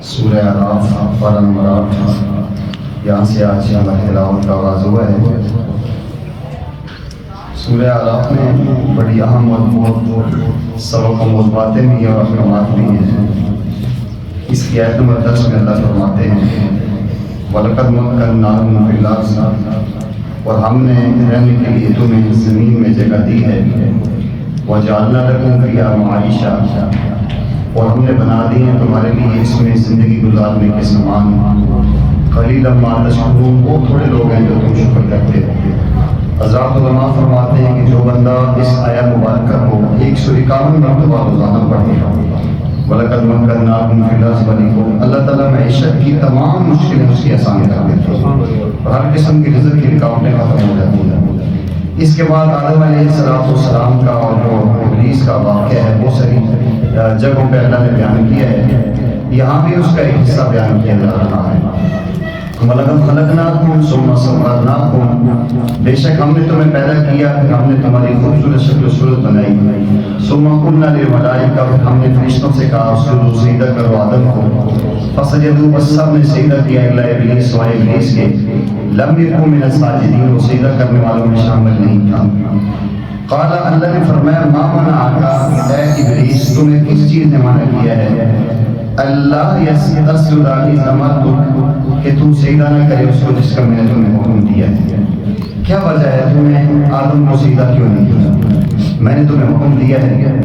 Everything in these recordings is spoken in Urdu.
سورہ اعراف پارہ نمبر 8، یہاں سے آج ہماری تلاوت کا آغاز ہوا ہے۔ سورہ اعراف میں بڑی اہم اور بہت سبق آموز باتیں بھی اور احکامات بھی ہیں۔ اس کی آیت نمبر 10 میں اللہ فرماتے ہیں وَلَقَدْ مَكَّنَّاكُمْ فِي الْأَرْضِ، اور ہم نے رہنے کے لیے تمہیں زمین میں جگہ دی ہے۔ وَجَعَلْنَا لَكُمْ فِيهَا مَعَائِشَ، اور ہم نے بنا دی ہیں تمہارے لیے اس میں زندگی گزارنے کے سامان۔ قَلِيلًا مَا تَشْكُرُونَ، وہ تھوڑے لوگ ہیں جو تم شکر کرتے ہو۔ حضرات علماء فرماتے ہیں کہ جو بندہ اس آیت مبارکہ کو 151 مرتبہ روزانہ پڑھے وَلَقَدْ مَكَّنَّاكُمْ فِي الْأَرْضِ، اللہ تعالیٰ معیشت کی تمام مشکلیں اس کی آسان کر دیتے ہیں اور ہر قسم کی رزق کی رکاوٹیں ختم ہو جاتی ہیں۔ اس کے بعد آدم علیہ السلام کا اور جو ابلیس کا واقعہ ہے وہ ساری جگہوں پہ اللہ نے بیان کیا ہے۔ یہاں بھی اس کا ایک حصہ بیان کیا جا رہا ہے۔ وَلَقَدْ خَلَقْنَاكُمْ ثُمَّ صَوَّرْنَاكُمْ، بے شک ہم نے تمہیں پیدا کیا، پھر ہم نے تمہاری خوبصورت شکل و صورت بنائی۔ ثُمَّ قُلْنَا لِلْمَلَائِكَةِ، پھر ہم نے فرشتوں سے کہا اسجدوا، سجدہ کرو آدم کو۔ فسجدوا، بس سب نے سجدہ کیا الا ابلیس، سوائے ابلیس کے۔ لم یکن من الساجدین، وہ سجدہ کرنے والوں میں شامل نہیں تھا۔ قال، اللہ نے فرمایا ما منعک اے ابلیس، تمہیں کس چیز نے منع کیا ہے اللہ یسجد اذ امرتک، کہ تم سجدہ نہ کرے اس کو جس کا میں نے تمہیں حکم دیا ہے۔ کیا وجہ ہے تمہیں آدم کو سجدہ کیوں نہیں کیا؟ میں نے تمہیں حکم دیا ہے،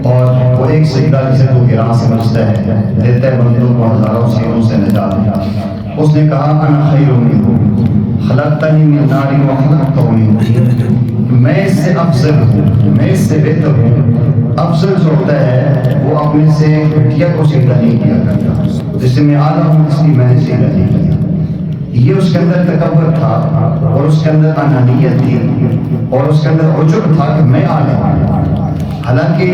اور وہ ایک سجدہ جسے تو گراں سمجھتا ہے دیتا ہے بندوں کو ہزاروں سیروں سے نجات۔ اس نے کہا انا خیر منہ خلقتنی من نار وخلقتہ من طین، میں اس سے افضل ہوں، میں اس سے بہتر ہوں۔ افضل جو ہوتا ہے وہ اپنے سے گھٹیا کو سجدہ نہیں کیا کرتا، جس سے میں اعلیٰ ہوں اس لیے میں نے سجدہ نہیں کیا۔ یہ اس کے اندر تکبر تھا اور اس کے اندر انانیت تھی اور اس کے اندر عجب تھا کہ میں اعلیٰ ہوں، حالانکہ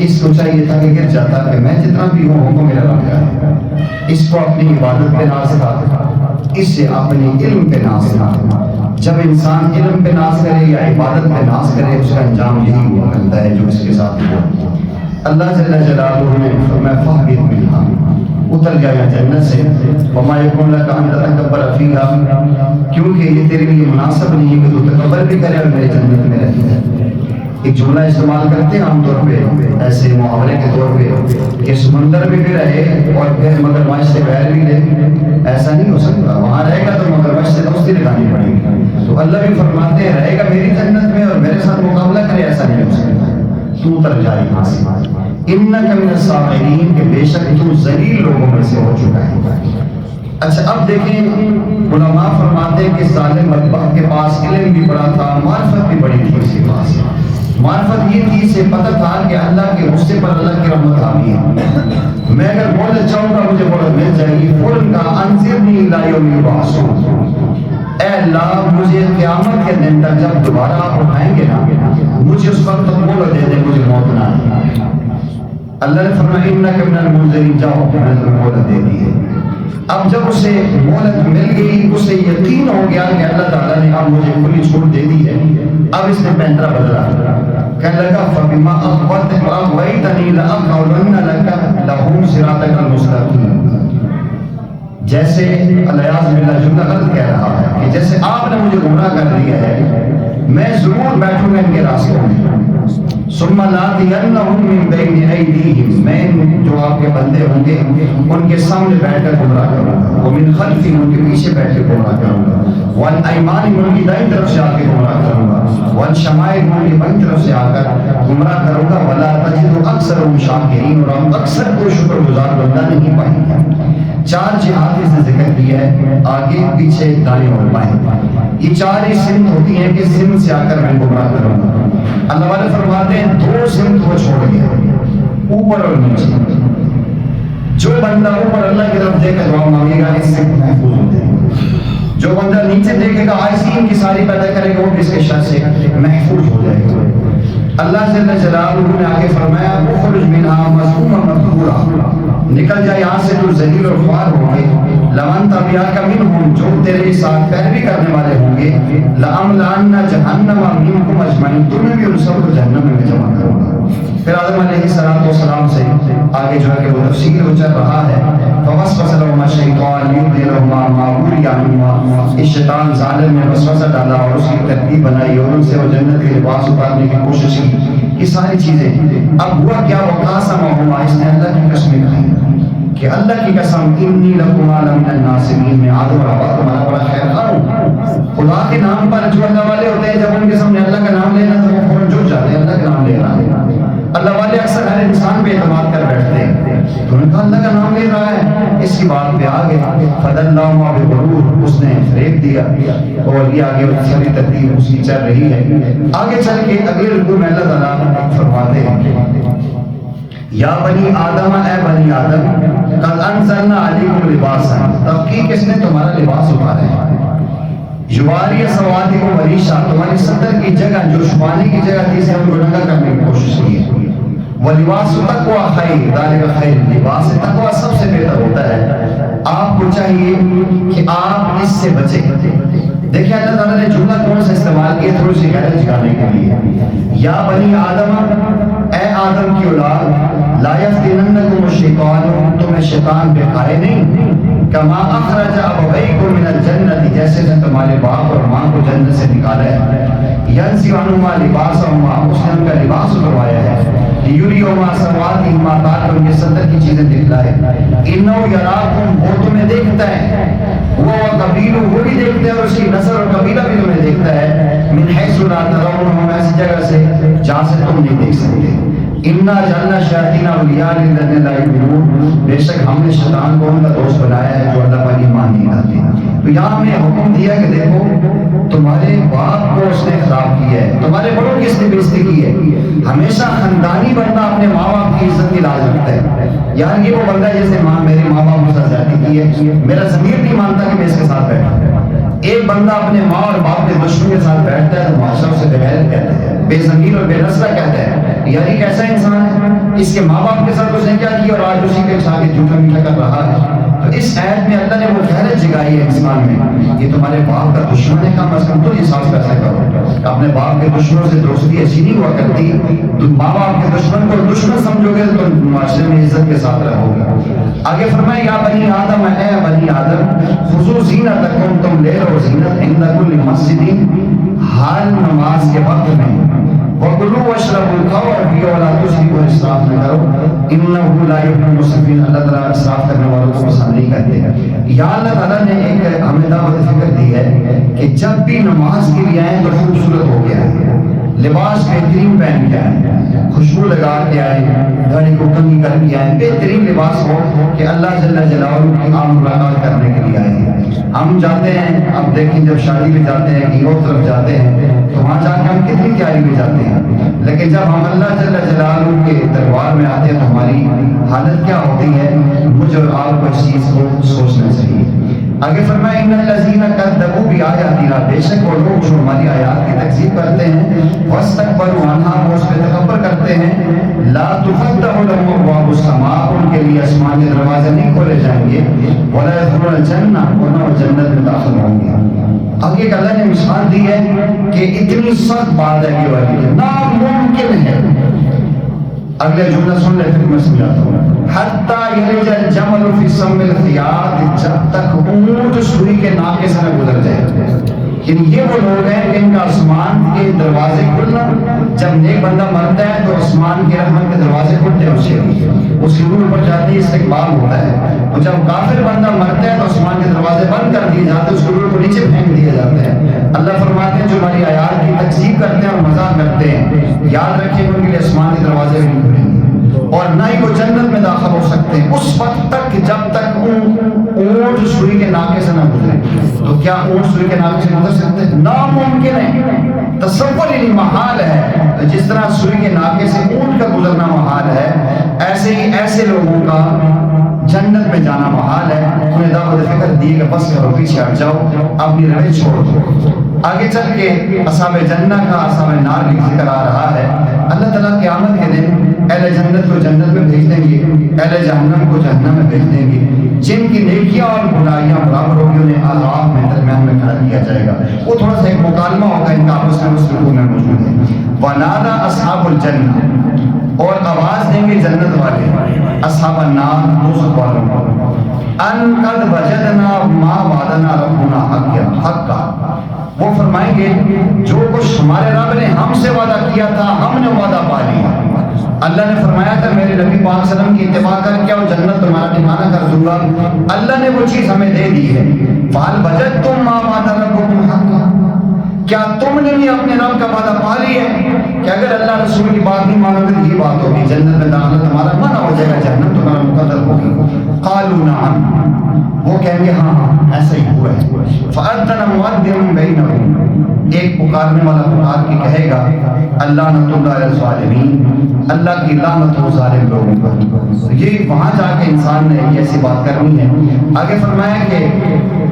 اس کو چاہیے تھا کہ گر جاتا کہ میں جتنا بھی ہوں وہ میرا رب ہے۔ اس کو اپنی عبادت پہ ناز تھا، اس سے اپنے علم پہ ناز تھا۔ جب انسان علم پہ ناز کرے یا عبادت پہ ناز کرے اس کا انجام یہی ہوا کرتا ہے جو اس کے ساتھ ہوا۔ اللہ جل جلالہ نے فرمایا فاہبط منہا، اتر جایا جنت سے، وما یکن لک ان تتکبر فیہا، کیونکہ یہ تیرے لیے مناسب نہیں ہے کہ تو تکبر بھی کرے اور میرے جنت میں رہے۔ ایک جملہ استعمال کرتے ہیں عام طور پہ ایسے محاورے کے طور پہ کہ سمندر میں بھی رہے اور پھر مگرمچھ سے بیر بھی لے، ایسا نہیں ہو سکتا۔ وہاں رہے گا تو مگرمچھ سے دوستی لگانی پڑے گی۔ تو اللہ بھی فرماتے ہیں رہے گا میری جنت میں اور میرے ساتھ مقابلہ کرے، ایسا نہیں ہو سکتا۔ تو اتر جائے یہاں سے، انک من الصاغرین، کہ بے شک تو ذلیل لوگوں میں سے ہو چکا ہے۔ اچھا اب دیکھیں علماء فرماتے ہیں کہ ظالم بدبخت کے پاس علم بھی بڑا تھا، معرفت بھی بڑی تھی اس کے پاس۔ معرفت یہ تھی، اسے پتہ تھا کہ اللہ کے غصے پر اللہ کی رحمت حاوی ہے۔ میں اگر مہلت چاہوں گا مجھے مہلت مل جائے گی۔ فوراً کہا انظرنی الی یوم یبعثون، اے اللہ مجھے قیامت کے دن تک جب دوبارہ آپ اٹھائیں گے نا مجھے اس وقت تک مہلت دے دیں، مجھے موت نہ آئے۔ اللہ نے فرمایا انک من المنذرین، جاؤ میں نے تمہیں مہلت دے دی ہے۔ اب جب اسے مہلت مل گئی اسے یقین ہو گیا کہ اللہ تعالیٰ نے اب مجھے کھلی چھوٹ دے دی ہے۔ اب اس نے پینترا بدلا، کہنے لگا فَبِمَا أَغْوَيْتَنِي لَأَقْعُدَنَّ لَكَ لَهُمْ صِرَاطَكَ الْمُسْتَقِيمَ، جیسے الیاذ باللہ جملہ غلط کہہ رہا ہے کہ جیسے آپ نے مجھے گمراہ کر دیا ہے میں ضرور بیٹھوں گا ان کے راستوں میں۔ ثم لآتینہم من بین ایدیہم، میں جو آپ کے بندے ہوں گے ان کے سامنے بیٹھ کر گمراہ کروں گا، ومن خلفہم، ان کے پیچھے بیٹھ کر گمراہ کروں گا، وعن ایمانہم، ان کی دائیں طرف سے آ کے گمراہ کروں گا، وعن شمائلہم، ان کی بائیں طرف سے آ کر گمراہ کروں گا، ولا تجد اکثرہم شاکرین، اور ہم اکثر کو شکر گزار بندہ نہیں پائیں گے۔ 4 جہات اس نے ذکر کیا ہے، آگے پیچھے دائیں اور بائیں۔ یہ 4 ہی سمت ہوتی ہیں کہ سمت سے آ کر میں گمراہ کروں گا۔ اللہ والے فرماتے ہیں 2 سمت وہ چھوڑ گیا، اوپر اور نیچے۔ جو بندہ اوپر اللہ کی طرف دیکھ کر دعا مانگے گا اس سے محفوظ ہو جائے گا، جو بندہ نیچے دیکھے گا آئسین کی ساری پیدا کرے گا وہ اس کے شر سے محفوظ ہو جائے گا۔ اللہ جل جلالہ نے آگے فرمایا اخرج منہا مذموما مدحورا، نکل جائے یہاں سے تو ذلیل اور خوار ہوں گے۔ لمن تبعک منہم، جو تیرے ساتھ پیروی کرنے والے ہوں گے۔ لأملأن جہنم منکم اجمعین، تمہیں بھی ان سب کو جہنم میں جمع کروں گا۔ پھر آدم علیہ السلام سے آگے جو ہے کہ وہ تفصیل ہو چل رہا ہے۔ فوسوس لهما الشیطان لیبدی لهما ما وری عنہما، اس شیطان ظالم نے وسوسہ ڈالا اور اس کی ترتیب بنائی اور ان سے وہ جنت کے لباس اتارنے کی کوشش کی، یہ ساری چیزیں۔ اب ہوا کیا، وقاسمہما، اس نے اللہ کی قسمیں کھائیں کہ اللہ کی قسم انی لکما لمن الناصحین، میں آدم اور حوا تمہارا بڑا خیر خواہ ہوں۔ خدا کے نام پر جو اللہ والے ہوتے ہیں جب ان کے سامنے اللہ کا نام لینا تو وہ فوراً جھک جاتے ہیں، اللہ کا نام لے رہا ہے۔ اللہ والے اکثر ہر انسان پہ اعتماد کر بیٹھتے ہیں، تو انہوں نے کہا اللہ کا نام لے رہا ہے، اس کی بات پہ آگے فدلاہما بغرور، اس نے فریب دیا، اور یہ آگے ساری ترتیب اس کی چل رہی ہے۔ آگے چل کے اگلے رکوع میں اللہ تعالیٰ فرماتے ہیں یا بنی آدم، اے بنی آدم، قد انزلنا علیکم لباسا، تحقیق اس نے تمہارا لباس اتارا ہے، یواری سوادکم ریشا، تمہاری ستر کی جگہ جو چھپانے کی جگہ تھی سے ہم کو ننگا کرنے کی کوشش کی ہے، ولباس تقوی خیر، ذالک خیر، لباس تقوی سب سے بہتر ہوتا ہے۔ آپ کو چاہیے کہ آپ اس سے بچیں۔ دیکھیں اللہ تعالیٰ نے جملہ کون سا استعمال کیا تھوڑی سی غیرت جگانے کے لیے، یا بنی آدم، اے آدم کی اولاد، لا یفتننکم الشیطان، تمہیں شیطان بکھائے نہیں، کما اخرج ابویکم من الجنت، جیسے نے تمہارے باپ اور ماں کو جنت سے نکالا ہے، ینزع عنہما لباسہما، اس نے ان کا لباس اتروایا ہے، لیریہما سوآتہما، تاکہ ان کے ستر کی چیزیں دکھلائے، انہ یراکم، وہ تمہیں دیکھتا ہے، وہ قبیلہ، وہ بھی دیکھتا ہے اور اس کی نسل اور قبیلہ بھی تمہیں دیکھتا ہے، من حیث لا ترونہم، ایسی جگہ سے جہاں سے تم نہیں دیکھ سکتے، انا جعلنا الشیاطین اولیاء للذین لا یؤمنون، بے شک ہم نے شیطان کو ان کا دوست بنایا ہے جو اللہ پر ایمان نہیں لاتے۔ تو یہاں ہمیں حکم دیا کہ دیکھو تمہارے باپ کو اس نے خراب کیا ہے، تمہارے بڑوں کی اس نے بےزتی کی ہے۔ ہمیشہ خاندانی بندہ اپنے ماں باپ کی عزت کی لاج رکھتا ہے، یار یہ وہ بندہ ہے جیسے ماں میرے ماں باپ کے ساتھ زیادتی کی ہے، میرا ضمیر نہیں مانتا کہ میں اس کے ساتھ بیٹھوں۔ ایک بندہ اپنے ماں اور باپ کے دشمن کے ساتھ بیٹھتا ہے تو معاشرہ اسے بغیرت کہتے ہیں، بے ضمیر اور بے نسلہ کہتا ہے، یار یہ کیسا انسان ہے، اس کے ماں باپ کے ساتھ اس نے کیا کیا اور آج اسی کے ساتھ جھوٹا میٹھا کر رہا ہے۔ تو اس عہد میں اللہ نے وہ غیرت جگائی ہے انسان میں، یہ تمہارے باپ کا دشمن ہے، کم از کم تو یہ ساز کیسے کرو، اپنے باپ کے دشمنوں سے دوستی ایسی نہیں ہوا کرتی، تم ماں باپ کے دشمن کو دشمن سمجھو گے تو تم معاشرے میں عزت کے ساتھ رہو گے۔ آگے فرمائے یا بنی آدم، اے بنی آدم، خذوا زینتکم، تم لے لو زینت، عند کل مسجد، ہر نماز کے وقت میں، وَكُلُوا وَاشْرَبُوا، کھاؤ اور پیو، وَلَا تُسْرِفُوا، اسراف نہ کرو، إِنَّهُ لَا يُحِبُّ الْمُسْرِفِينَ، اللہ تعالیٰ اسراف کرنے والوں کو پسند نہیں کرتے۔ یا اللہ تعالیٰ نے ایک ہمیں دعوت فکر دی ہے کہ جب بھی نماز کے لیے آئیں تو خوبصورت ہو کے آئیں، لباس بہترین پہن کے آئیں، خوشبو لگا کے آئیں، داڑھی کو کنگھی کر کے آئیں، بہترین لباس ہو کہ اللہ جل جلالہ کی عام ملاقات کرنے کے لیے آئیں۔ ہم جاتے ہیں، اب دیکھیں جب شادی میں جاتے ہیں کہیں اور طرف جاتے ہیں تو وہاں جا کے ہم کتنی تیاری میں جاتے ہیں، لیکن جب ہم اللہ جل جلالہ کے دربار میں آتے ہیں تو ہماری حالت کیا ہوتی ہے، مجھے اور آپ کو اس چیز کو سوچنا چاہیے۔ آگے فرمایا ان الذین کذبوا بآیاتنا، بے شک وہ لوگ جو ہماری آیات کی تکذیب کرتے ہیں، واستکبروا عنہا، وہ اس پہ تکبر کرتے ہیں، لا تفتح لهم ابواب السماء، ان کے لیے آسمان کے دروازے نہیں کھولے جائیں گے، ولا يدخلون الجنہ، ورنہ وہ جنت میں داخل ہوں گے۔ آگے ایک اللہ نے مثال دی ہے کہ اتنی سخت بات ہے کہ ناممکن ہے۔ اگلے جملہ سن لے پھر میں سمجھاتا ہوں۔ حتی یلج الجمل فی سم الخیاط، جب تک اونٹ سوئی کے ناکے سے نہ گزر جائے، یعنی یہ وہ لوگ ہیں کہ ان کا آسمان کے دروازے کھلنا، جب نیک بندہ مرتا ہے تو آسمان کی رحمت کے دروازے کھلتے ہیں، اس کی روح پر جاتی ہے، استقبال ہوتا ہے، اور جب کافر بندہ مرتا ہے تو آسمان کے دروازے بند کر دیے جاتے ہیں، اس کی روح کو نیچے پھینک دیے جاتے ہیں۔ اللہ فرماتے ہیں جو ہماری آیات کی تکذیب کرتے ہیں اور مذاق کرتے ہیں، یاد رکھیں ان کے لیے آسمان کے دروازے بھی نہیں کھلیں گے اور نہ ہی وہ جنت میں داخل ہو سکتے ہیں اس وقت تک جب تک اونٹ سوئی کے ناکے سے نہ گزرے۔ تو کیا اونٹ سوئی کے ناکے سے گزر سکتے ہیں؟ ناممکن ہے، تصور ہی محال ہے۔ تو جس طرح سوئی کے ناکے سے اونٹ کا گزرنا محال ہے، ایسے ہی ایسے لوگوں کا جنت میں جانا محال ہے۔ انہیں دعوت فکر دی کہ بس کرو، پیچھے ہٹ جاؤ، اپنی روش چھوڑ دو۔ آگے چل کے اصحاب جنہ کا، اصحاب نار کا ذکر آ رہا ہے۔ اللہ تعالیٰ قیامت کے دن اہل جنت کو جنت میں بھیج دیں گے، اہل جہنم کو جہنم میں بھیج دیں گے۔ جن کی نیکیاں اور برائیاں برابر ہوگی انہیں عذاب میں درمیان میں کھڑا کیا جائے گا۔ وہ تھوڑا سا ایک مکالمہ ہوگا ان کا آپس میں، اس رکوع میں موجود ہے۔ وَنَادَى أَصْحَابُ الْجَنَّةِ، اور آواز دیں گے جنت والے اصحاب النار، دوزخ والوں کو، ان قد وجدنا ما وعدنا ربنا حقا، وہ فرمائیں گے جو کچھ ہمارے رب نے ہم سے وعدہ کیا تھا ہم نے وعدہ پا لیا۔ اللہ نے فرمایا تھا میرے نبی پاک صلی اللہ علیہ وسلم کی اتباع کر کے اور جنت تمہارا ٹھکانہ کر دوں گا، اللہ نے وہ چیز ہمیں دے دی ہے۔ فَهَلْ وَجَدْتُم مَّا وَعَدَ رَبُّكُمْ حَقًّا، کیا تم نے بھی اپنے رب کا وعدہ پا لی ہے؟ کہ اگر اللہ رسول کی بات نہیں مانو گے تو یہ بات ہوگی جنت میں داخلہ تمہارا منع ہو جائے گا، جہنم تمہارا مقدر ہوگی۔ قالوا نعم، وہ کہیں گے ہاں ہاں ایسا ہی ہوا ہے۔ فَأَذَّنَ مُؤَذِّنٌ بَيْنَهُمْ، ایک پکارنے والا پکار کے کہے گا اللعنۃ اللہ علی الظالمین، اللہ کی لعنت ہو ظالم لوگوں پر۔ یہ وہاں جا کے انسان نے ایسی بات کرنی ہے۔ آگے فرمایا کہ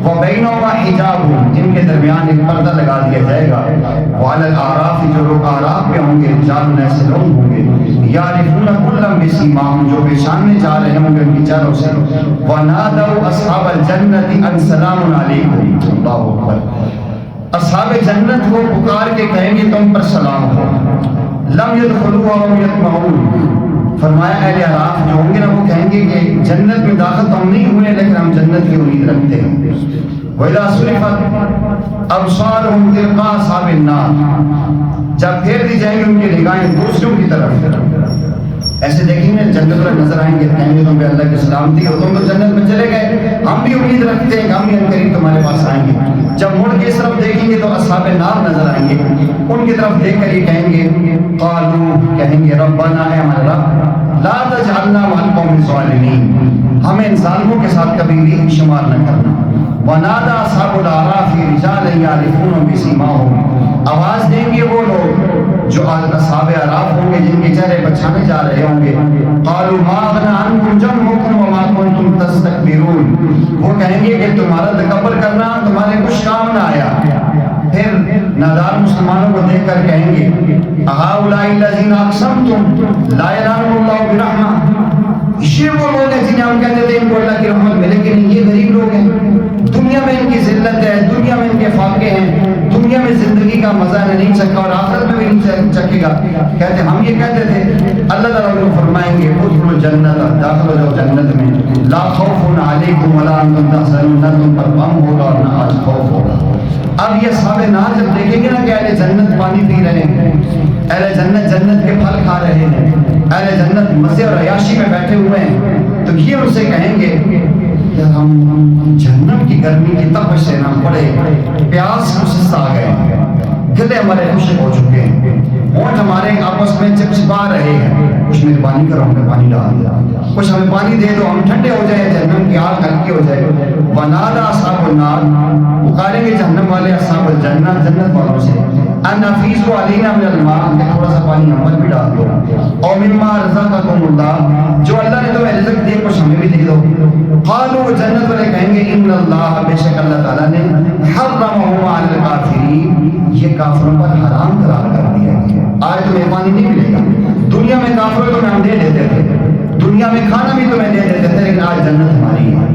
وَبَيْنَهُمَا حِجَابٌ، ان کے درمیان ایک پردہ لگا دیا جائے گا۔ وَعَلَى الْأَعْرَافِ، جو لوگ اعراف پہ ہوں گے، رجال ایسے لوگ ہوں گے یعرفون کلا بسیماہم، جو پہچاننے جا رہے ہوں گے ان کی چہروں سے۔ وَنَادَوْا أَصْحَابَ الْجَنَّةِ أَنْ سَلَامٌ عَلَيْكُمْ، اللہ اکبر، اصحاب جنت کو پکار کے کہیں گے تم پر سلام ہو۔ لم يدخلوها وهم يطمعون، فرمایا اہل اعراف جو ہوں گے نا وہ کہیں گے کہ جنت میں داخل تو ہم نہیں ہوئے لیکن ہم جنت کی امید رکھتے ہیں۔ وَإِذَا صُرِفَتْ أَبْصَارُهُمْ تِلْقَاءَ أَصْحَابِ النَّارِ، جب پھیر دی جائیں گی ان کی نگاہیں دوسروں کی طرف، ایسے دیکھیں گے جنت پر نظر آئیں گے، کہیں گے تم پہ اللہ کی سلامتی ہو، تم تو جنت میں چلے گئے، ہم بھی امید رکھتے ہیں کہ ہم بھی قریب تمہارے پاس آئیں گے۔ جب مڑ کے اس طرف دیکھیں گے تو اصحاب نار نظر آئیں گے، ان کی طرف دیکھ کر یہ کہیں گے قالوا، کہیں گے ربنا، اے ہمارے رب، لا تجعلنا مع القوم الظالمین، ہمیں ان ظالموں کے ساتھ کبھی بھی شمار نہ کرنا۔ ونادى اصحاب الاعراف رجالا يعرفون بسيماهم، آواز دیں گے وہ لوگ جو اصحاب اعراف ہوں گے جن کے چہرے پہچانے جا رہے ہوں گے۔ قالوا ما اغنى عنكم جمعكم وما كنتم تستكبرون، وہ کہیں گے کہ تمہارا تکبر کرنا تمہارے کچھ کام نہ آیا۔ پھر نادار مسلمانوں کو دیکھ کر کہیں گے هؤلاء الذين اقسمتم لا ينالهم الله برحمة، یہ وہ لوگ ہیں جنہیں ہم کہتے تھے ان کو اللہ کی رحمت ملے گی نہیں، یہ غریب لوگ ہیں، دنیا میں ان کی ذلت ہے، دنیا میں ان کے فاقے ہیں، دنیا میں زندگی کا مزہ نہیں چکا اور آخرت میں بھی نہیں چکے گا۔ کہتے ہم یہ کہتے تھے، اللہ تعالیٰ ان کو فرمائیں گے ادخلوا الجنت، داخل ہو جاؤ جنت میں، لا خوف علیکم ولا انتم تحزنون، نہ تم پر غم ہوگا اور نہ آج خوف ہوگا۔ اب یہ اصحاب نار جب دیکھیں گے نا کہ اہل جنت پانی پی رہے ہیں، اہل جنت جنت کے پھل کھا رہے ہیں، اہل جنت مزے اور عیاشی میں بیٹھے ہوئے ہیں، تو یہ ان سے کہیں گے کہ ہم جہنم کی گرمی کی تپش سے نہ پڑے، پیاس ہم سستا آ گئے، گلے ہمارے خشک ہو چکے ہیں، ہونٹ ہمارے آپس میں چپچپا رہے ہیں، کچھ مہربانی کرو ہمیں پانی ڈال دیا، کچھ ہمیں پانی دے دو ہم ٹھنڈے ہو جائیں، جہنم کی آگ ہلکی ہو جائے۔ ونادى اصحاب النار، پکاریں گے جہنم والے اصحاب الجنہ، جنت والوں سے، ان افیضوا علینا من الماء، کہ تھوڑا سا پانی ہم پر بھی ڈال دو، اور مما رزقکم اللہ، جو اللہ نے تمہیں رزق دیا کچھ ہمیں بھی دے دو۔ قالوا، جنت والے کہیں گے ان اللہ، بے شک اللہ تعالیٰ نے حرمہما علی الکافرین، یہ کافروں پر حرام قرار کر دیا ہے، آج تمہیں پانی نہیں ملے گا۔ دنیا میں کافروں کو ہم دے دیتے تھے، دنیا میں کھانا بھی تمہیں دے دیتے تھے، لیکن آج جنت ہماری ہے۔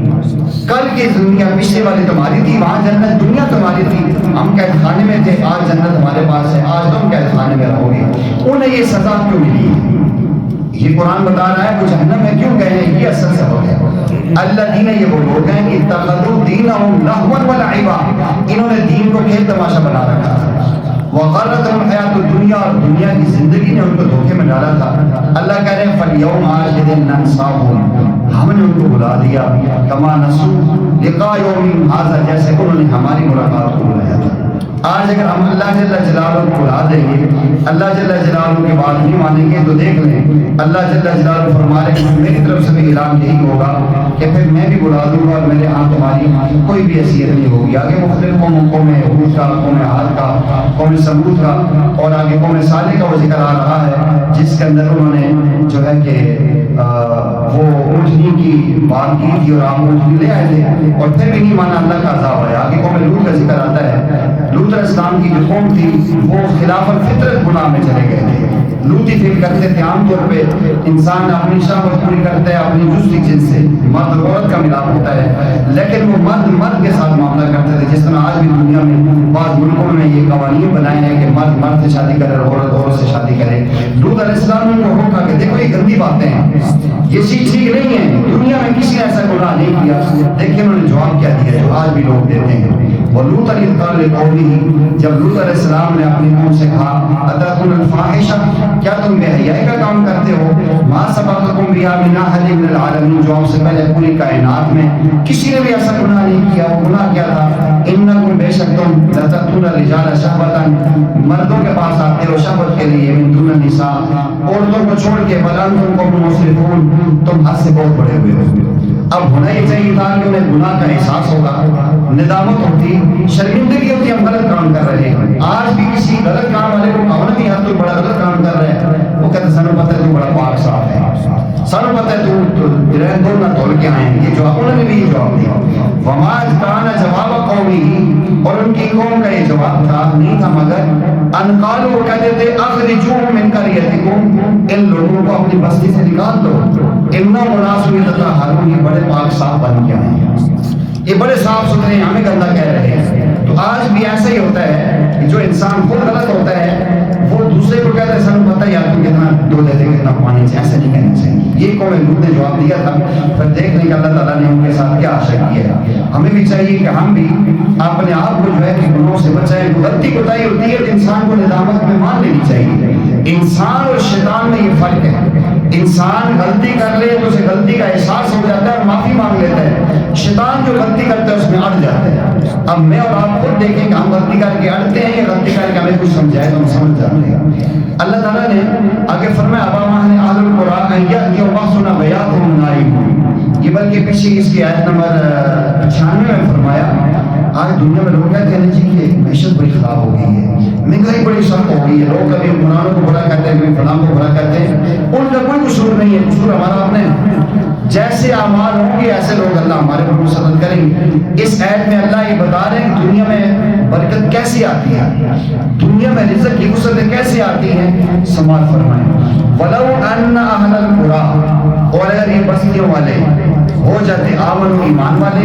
کل کی دنیا پچھلے والی تمہاری تھی، وہاں جنت دنیا تمہاری تھی، ہم قید خانے میں تھے، آج جنت ہمارے پاس ہے، آج تم قید خانے میں رہو گے۔ انہیں یہ سزا کیوں ملی؟ یہ قرآن بتا رہا ہے کہ جہنم میں کیوں گئے ہیں، یہ اصل سبب ہے۔ الذین، یہ وہ لوگ ہیں اتخذوا دینہم لہوا ولعبا، انہوں نے دین کو کھیل تماشا بنا رکھا تھا۔ وغرتہم حیات الدنیا، اور دنیا کی زندگی نے ان کو دھوکے میں ڈالا تھا۔ اللہ کہہ رہے ہیں فالیوم، آج کے دن ننساہم، ہم نے ان کو بلا دیا، کما نسوا لقاء یومہم ھذا، جیسے انہوں نے ہماری ملاقات کو بلایا تھا۔ آج اگر ہم اللہ جل جلالہ کو بلا دیں گے، اللہ جل جلالہ کی بات نہیں مانیں گے، تو دیکھ لیں اللہ جل جلالہ فرما رہے ہیں میری طرف سے بھی اعلان یہی ہوگا کہ پھر میں بھی بلا دوں گا اور میرے ہاں تمہاری کوئی بھی حیثیت نہیں ہوگی۔ آگے مختلف قوم ہود کا، قوم عاد کا، قوم سمود کا، اور آگے قوم صالح کا وہ ذکر آ رہا ہے، جس کے اندر انہوں نے جو ہے کہ وہ اونٹنی کی بات کی تھی اور آپ اونٹنی لے آئے تھے اور پھر بھی نہیں مانا، اللہ کا عذاب ہے۔ آگے قوم لوط کا ذکر آتا ہے، لوط علیہ السلام کی جو قوم تھی وہ خلاف الفطرت گناہ میں چلے گئے تھے، لوطی فعل کرتے تھے۔ عام طور پہ انسان اپنی شہوت پوری کرتا ہے اپنی جزوی جنس سے، مرد اور عورت کا ملاپ ہوتا ہے، لیکن وہ مرد کے ساتھ معاملہ کرتے تھے، جس طرح آج بھی دنیا میں بعض ملکوں میں یہ قوانین بنائے ہیں کہ مرد سے شادی کرے اور عورت سے شادی کرے۔ لوط علیہ السلام نے ان کو کہا کہ دیکھو یہ گندی باتیں ہیں، یہ چیز ٹھیک نہیں ہے، دنیا میں کسی نے ایسا گناہ نہیں کیا، نے جواب کیا دیا جو آج بھی لوگ دیتے ہیں. وَلُوطًا إِذْ قَالَ لِقَوْمِهِ جب لوط علیہ السلام نے اپنی قوم سے کہا أَتَأْتُونَ الْفَاحِشَةَ کیا تم بے حیائی کا کام کرتے ہو؟ مَا سَبَقَكُم بِهَا مِنْ أَحَدٍ مِنَ الْعَالَمِينَ جو ہم سے پہلے پوری کائنات میں کسی نے بھی ایسا گناہ نہیں کیا. وہ گناہ کیا تھا؟ إِنَّكُمْ بے شک تم لَتَأْتُونَ الرِّجَالَ شَهْوَةً مردوں کے پاس آتے ہو شہوت کے لیے مِن دُونِ النِّسَاء عورتوں کو چھوڑ کے بَلْ أَنْتُمْ قَوْمٌ مُسْرِفُونَ تم حد سے بہت بڑے ہوئے ہو. اب ہونا یہ چاہیے تھا کہ انہیں گناہ کا احساس ہوگا, ندامت ہوتی, شرمندگی ہوتی ہم غلط کام کر رہے ہیں. آج بھی کسی غلط کام والے کو کہو نا کہ یار تو بڑا غلط کام کر رہے ہیں, وہ کہتے سانو پتہ ہے تو بڑا پاک صاف ہے, سانو پتہ ہے تو دو نہ دھول کے آئے ہیں. یہ جواب انہوں نے بھی یہ جواب دیا. وما کان جواب قومی اور ان کی قوم کا یہ جواب تھا نہیں تھا مگر ان قالوا وہ کہتے تھے اخرجوهم من قريتكم ان لوگوں کو اپنی بستی سے نکال دو. انہم اناس یتطہرون یہ بڑے پاک صاف بن کے آئے ہیں, یہ بڑے صاف ستھرے ہیں, ہمیں گندا کہہ رہے ہیں. تو آج بھی ایسا ہی ہوتا ہے کہ جو انسان خود غلط ہوتا ہے وہ دوسرے کو کہتا ہے سانو پتہ ہے یار تم کتنا دو دیتے کتنا پانی سے, ایسا نہیں کہنا چاہیے. یہ قوم لوط نے جواب دیا تھا. پھر دیکھ لیں کہ اللہ تعالیٰ نے ان کے ساتھ کیا عاشق کیا ہے. ہمیں بھی چاہیے کہ ہم بھی اپنے آپ کو جو ہے کہ گناہوں سے بچائیں. غلطی کوتاہی ہوتی ہے تو انسان کو ندامت میں مان لینی چاہیے. انسان اور شیطان میں یہ فرق ہے. انسان غلطی کر لے تو اسے غلطی کا احساس ہو جاتا ہے اور معافی مانگ لیتا ہے. شیطان جو غلطی کرتا ہے اس میں اڑ جاتا ہے. اب میں اور آپ خود دیکھیں کہ ہم غلطی کر کے اڑتے ہیں یا غلطی کر کے ہمیں کچھ سمجھائے تو ہم سمجھ جاتے ہیں. اللہ تعالیٰ نے آگے فرمایا ابا اہل القرآن ایت یہ باسنا بیاتهم نائم. یہ بلکہ پیچھے اس کی آیت نمبر 96 میں فرمایا آج دنیا میں لوگ کہتے ہیں جی کہ معیشت بڑی خراب ہو گئی ہے, مہنگائی بڑی سخت ہو گئی ہے. لوگ کبھی قرآن کو برا کہتے ہیں, کبھی فلاں کو برا کہتے ہیں. ان کا کوئی قصور نہیں ہے, قصور ہمارا اپنے. جیسے اعمال ہوں گے ایسے لوگ اللہ ہمارے پر مسلط کریں گے. اس آیت میں اللہ یہ بتا رہے ہیں کہ دنیا میں برکت کیسی آتی ہے, دنیا میں رزق کی وسعتیں کیسے آتی ہیں. سماعت فرمائیں ولو ان اہل القرى اور اگر یہ بستیوں والے ہو جاتے آمن ایمان والے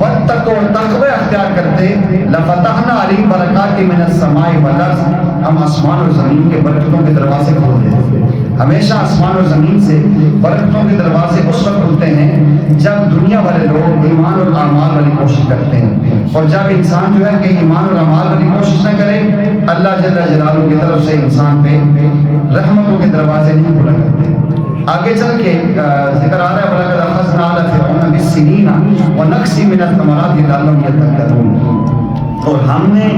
واتقوا تقوی اختیار کرتے لفتحنا علیہم برکات من السماء والارض ہم آسمان اور زمین کے برکتوں کے دروازے کھول دیتے. ہمیشہ آسمان اور زمین سے برکتوں کے دروازے اس وقت کھلتے ہیں جب دنیا والے لوگ ایمان اور اعمال والی کوشش کرتے ہیں. اور جب انسان جو ہے کہ ایمان اور اعمال والی کوشش نہ کرے اللہ جل جلالہ کی طرف سے انسان پہ رحمتوں کے دروازے نہیں کھلا کرتے. آگے چل کے ذکر آ رہا ہے وَلَقَدْ أَخَذْنَا آلَ فِرْعَوْنَ بِالسِّنِينَ وَنَقْصٍ مِّنَ الثَّمَرَاتِ لَعَلَّهُمْ يَتَّقُونَ اور ہم نے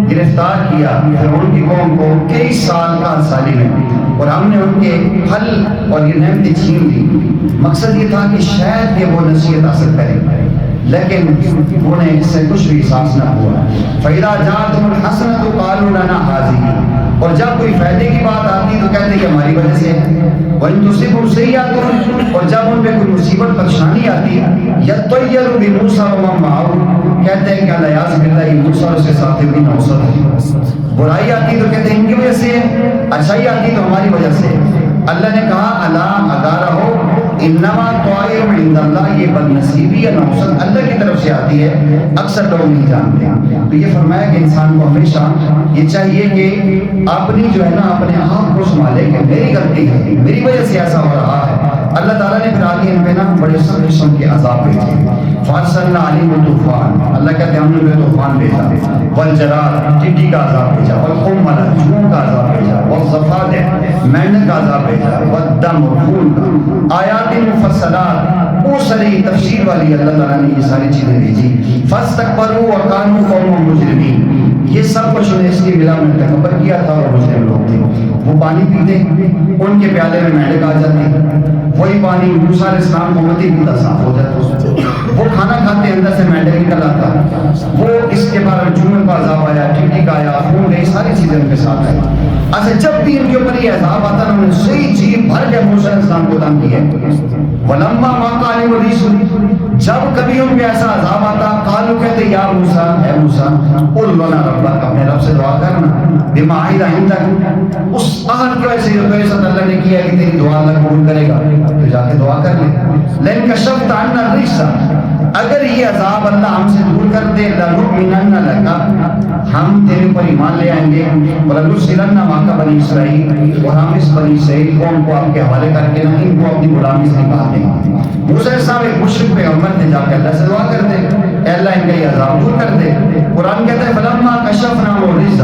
گرفتار کیا فرعون کی قوم کو کئی سال کا سالی میں اور ہم نے ان کے پھل اور یہ نعمتیں چھین لی. مقصد یہ تھا کہ شاید یہ وہ نصیحت حاصل کریں لیکن انہیں اس سے کچھ بھی احساس نہ ہوا. فَإِذَا جَاءَتْهُمُ الْحَسَنَةُ قَالُوا لَنَا هَٰذِهِ اور جب کوئی فائدے کی بات آتی تو کہتے ہیں کہ ہماری وجہ سے ہے. وَإِن تُصِبْهُمْ سَيِّئَةٌ اور جب ان پہ کوئی مصیبت پریشانی آتی يَطَّيَّرُوا بِمُوسَىٰ وَمَن مَّعَهُ کہتے ہیں کہ اللہ یعص باللہ یہ موسیٰ اور اس کے ساتھ بھی نوسط ہے. برائی آتی تو کہتے ہیں ان کی وجہ سے ہے, اچھائی آتی تو ہماری وجہ سے. اللہ نے کہا اللہ اگارہ ہو انما طائر عند اللہ یہ بدنصیبی یا نوسط اللہ کی طرف سے آتی ہے, اکثر لوگ نہیں جانتے. تو یہ فرمایا کہ انسان کو ہمیشہ یہ چاہیے کہ اپنی جو ہے نا اپنے آپ کو سنبھالے کہ میری غلطی ہے, میری وجہ سے ایسا ہو رہا ہے. اللہ تعالیٰ نے پھر آگے ان پہ نا بڑے سخت قسم کے عذاب بھیجے. فارسلنا علیہم طوفان اللہ کہتے ہیں ہم نے طوفان بھیجا, والجراد ٹڈی کا عذاب بھیجا, والقمل جوؤں کا عذاب بھیجا, والضفادع مینڈک کا عذاب بھیجا, والدم خون کا, آیات مفصلات وہ ساری تفسیر والی اللہ تعالیٰ نے یہ ساری چیزیں بھیجی. فاستکبروا وکانوا قوما مجرمین یہ سب کچھ انہیں اس لیے ملا میں تکبر کیا تھا اور مجرم لوگ تھے. وہ پانی پیتے ان کے پیالے میں مینڈک آ جاتی, وہی پانی موسیٰ علیہ السلام کو متی پیتا صاف ہو جاتا. وہ کھانا کھاتے اندر سے مینڈک نکل آتا. وہ اس کے بعد جوئوں کا عذاب آیا, ٹڈی کا آیا, خون گئی, ساری چیزیں ان کے ساتھ آئی. اچھا جب بھی ان کے اوپر یہ عذاب آتا انہوں نے صحیح جیب بھر کے موسیٰ علیہ السلام کو تنگ کیا. وَلَمَّا وَقَعَ عَلَيْهِمُ الرِّجْزُ جب کبھی ان پہ ایسا عذاب آتا قالوا کہتے یا موسیٰ اے موسیٰ قُلْ لَنَا رَبَّكَ اپنے رب سے دعا کرنا بِمَا عَهِدَ عِندَكَ اس عہد کی وجہ سے جو تیرے ساتھ اللہ نے کیا ہے کہ تیری دعا اللہ قبول کرے گا تو جا کے دعا کر لے. لَئِن كَشَفْتَ عَنَّا الرِّجْزَ اگر یہ عذاب اللہ ہم سے دور کر دے لَنُؤْمِنَنَّ لَكَ ہم تیرے پر ایمان لے آئیں گے. وَلَنُرْسِلَنَّ مَعَكَ بَنِي إِسرَائِیل اور ہم اس بنی اسرائیل قوم کو آپ کے حوالے کر کے نہ ان کو اپنی غلامی سے نکال دیں گے. موسیٰ صاحب ایک مشرک پیغمبر تھے, جا کے اللہ سے دعا کرتے اے اللہ ان کا یہ عذاب دور کر دے۔ قرآن کہتا ہے فلما کشفنا عنہ الرجز،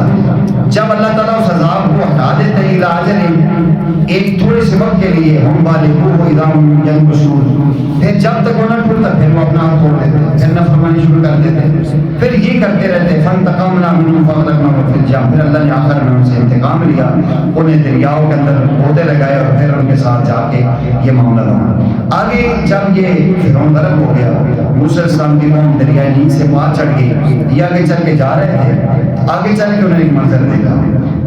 جب اللہ تعالیٰ اس عذاب کو ہٹا دیتے ہیں الاجل، ایک تھوڑے سے وقت کے لیے، ہم بالغوہ اذا ہم ینکثون، پھر جب تک وہ نہ ٹوٹتا پھر وہ اپنا ہاتھ توڑ دیتے، پھر نافرمانی شروع کر دیتے، پھر یہ کرتے رہتے، فانتقمنا منہم فاغرقناہم فی الجم، پھر اللہ نے آخر میں ان سے انتقام لیا، انہیں دریاؤں کے اندر بوتے لگائے اور پھر ان کے ساتھ جا کے یہ معاملہ ہوا۔ آگے جب یہ فرعون غرق ہو گیا، موسیٰ علیہ السلام کی قوم دریائے نیل سے پار چڑھ گئی، یہ آگے چل کے جا رہے تھے، آگے چل کے انہیں ایک منظر دیکھا،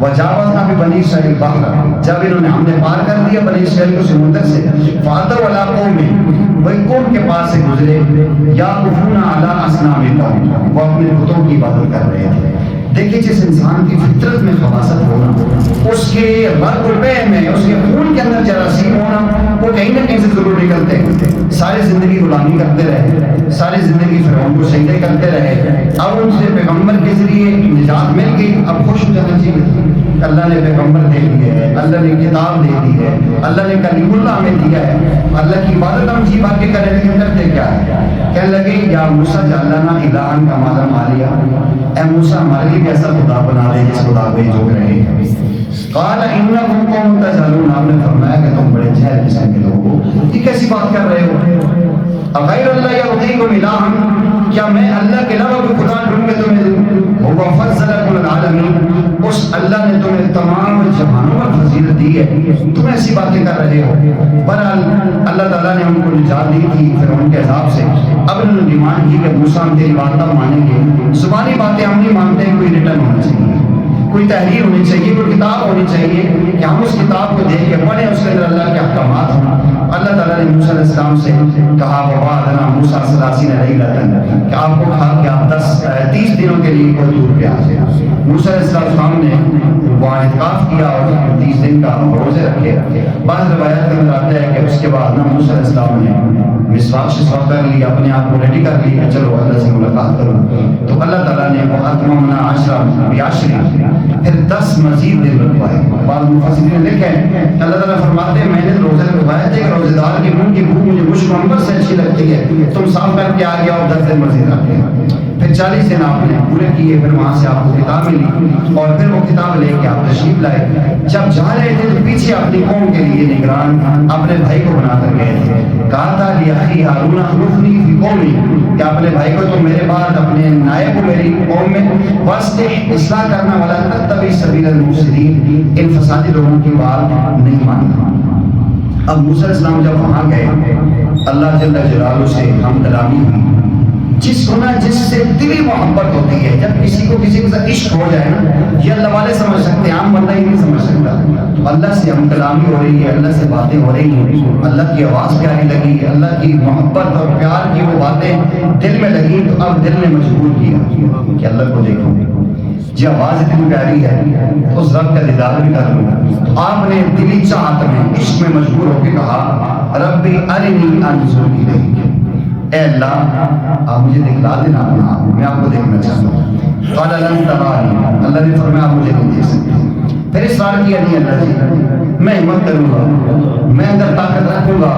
وجاوزنا ببنی اسرائیل البحر، جب انہوں نے ہم نے پار کر دیا بنی اسرائیل کو سمندر سے، فاتوا علی قوم، وہ ایک قوم کے پاس سے گزرے، یعکفون علی اصنامہم، وہ اپنے بتوں کی عبادت کر رہے تھے۔ دیکھیے جس انسان کی فطرت میں خباثت ہونا، اس کے رگ و پے میں، اس کے خون کے اندر جراثیم ہونا، وہ کہیں نہ کہیں سے ضرور نکلتے ہیں۔ ساری زندگی غلامی کرتے رہے، ساری زندگی فرعون کو سجدے کرتے رہے، اب ان سے پیغمبر کے ذریعے نجات مل گئی، اب خوش ہو جانا چاہیے۔ اللہ نے پیغمبر دے دی ہے، اللہ نے کتاب دے دی ہے، اللہ نے کلیم اللہ ہمیں دیا ہے، اللہ کی عبادت ہم جی بات کے کریں، لیکن کرتے کیا ہے؟ کہنے لگے یا موسیٰ جعل لنا الہا کما لهم آلیہ، اے موسیٰ ہمارے لیے ایسا خدا بنا دے جس خدا کو جو رہے۔ قال انکم قوم تجہلون، آپ نے فرمایا کہ تم بڑے جہل قسم کے لوگ ہو، یہ کیسی بات کر رہے ہو؟ غیر اللہ یبغیکم الہا، کیا میں اللہ کے علاوہ کوئی خدا ڈھونڈ کے تمہیں دوں؟ هو فضلکم العالمین، اس اللہ نے تمہیں تمام جہانوں پر فضیلت دی ہے، تم ایسی باتیں کر رہے ہو۔ بہرحال اللہ تعالیٰ نے ہم کو نجات دی تھی فرعون کے عذاب سے، اب انہوں نے ڈیمانڈ کی کہ موسیٰ ہم تیری بات تب مانیں گے، زبانی باتیں ہم نہیں مانتے، کوئی ریٹن ہونا چاہیے، کوئی تحریر ہونی چاہیے، کوئی کتاب ہونی چاہیے کہ ہم اس کتاب کو دیکھ کے پڑھیں، اس کے اندر اللہ کے احکامات ہوں۔ اللہ تعالیٰ نے موسیٰ علیہ السلام سے کہا وَوَعَدْنَا مُوسَىٰ ثَلَاثِينَ لَيْلَةً، کہ آپ کو کہا کہ آپ 30 دنوں کے لیے کوئی دور پہ آ جائیں۔ موسیٰ علیہ السلام نے وہاں اعتکاف کیا اور 30 دن کا روزے رکھے۔ بعض روایات کے اندر آتا ہے کہ اس کے بعد موسیٰ علیہ السلام نے مسواک شسواک کر لی، اپنے آپ کو ریڈی کر لی کہ چلو اللہ سے ملاقات کروں، تو اللہ تعالیٰ نے وَأَتْمَمْنَا عَشْرًا بِعَشْرٍ، پھر 10 مزید دن رکھوائے۔ بعض مفسرین نے لکھا ہے اللہ تعالیٰ فرماتے ہیں میں نے روزے رکھوائے تھے کہ روزے دار کے منہ کی بھوک مجھے مشک عنبر سے اچھی لگتی ہے، تم صاف کر کے آ گیا اور 10 دن مزید رکھے، پھر 40 دن آپ نے پورے کیے، پھر وہاں سے آپ کو کتاب ملی اور پھر وہ کتاب لے کے آپ تشریف لائے۔ جب جا رہے تھے تو پیچھے اپنی قوم کے لیے نگران اپنے بھائی کو بنا کر گئے تھے، کہا تھا لِأَخِي هَارُونَ اخْلُفْنِي فِي قَوْمِي، کہ اپنے بھائی کو تو میرے بعد اپنے نائب کو میری قوم میں وَأَصْلِحْ، اصلاح کرنا، وَلَا تَتَّبِعْ سَبِيلَ الْمُفْسِدِينَ، ان فسادی لوگوں کی بات نہیں ماننا۔ اب موسیٰ علیہ السلام جب وہاں گئے، اللہ جل جلالہ سے ہم کلامی ہوئی، جس کو نا جس سے دلی محبت ہوتی ہے، جب کسی کو کسی کے ساتھ عشق ہو جائے نا، یہ اللہ والے سمجھ سکتے ہیں، عام بندہ ہی نہیں سمجھ سکتا۔ تو اللہ سے ہم کلامی ہو رہی ہے، اللہ سے باتیں ہو رہی ہیں، اللہ کی آواز پیاری لگی، اللہ کی محبت اور پیار کی وہ باتیں دل میں لگی، تو اب دل نے مجبور کیا کہ اللہ کو دیکھو، جی آواز اتنی پیاری ہے تو اس رب کا دیدار بھی کر لوں۔ تو آپ نے دلی چاہت میں عشق میں مجبور ہو کے کہا ربی ارنی انظر الیک، اے اللہ آپ مجھے دکھلا دینا اپنا آپ، میں آپ کو دیکھنا چاہتا ہوں۔ قال لن ترانی، اللہ نے فرمایا آپ مجھے نہیں دیکھ سکتے۔ پھر اصرار کیا نہیں اللہ جی میں ہمت کروں گا، میں اندر طاقت رکھوں گا،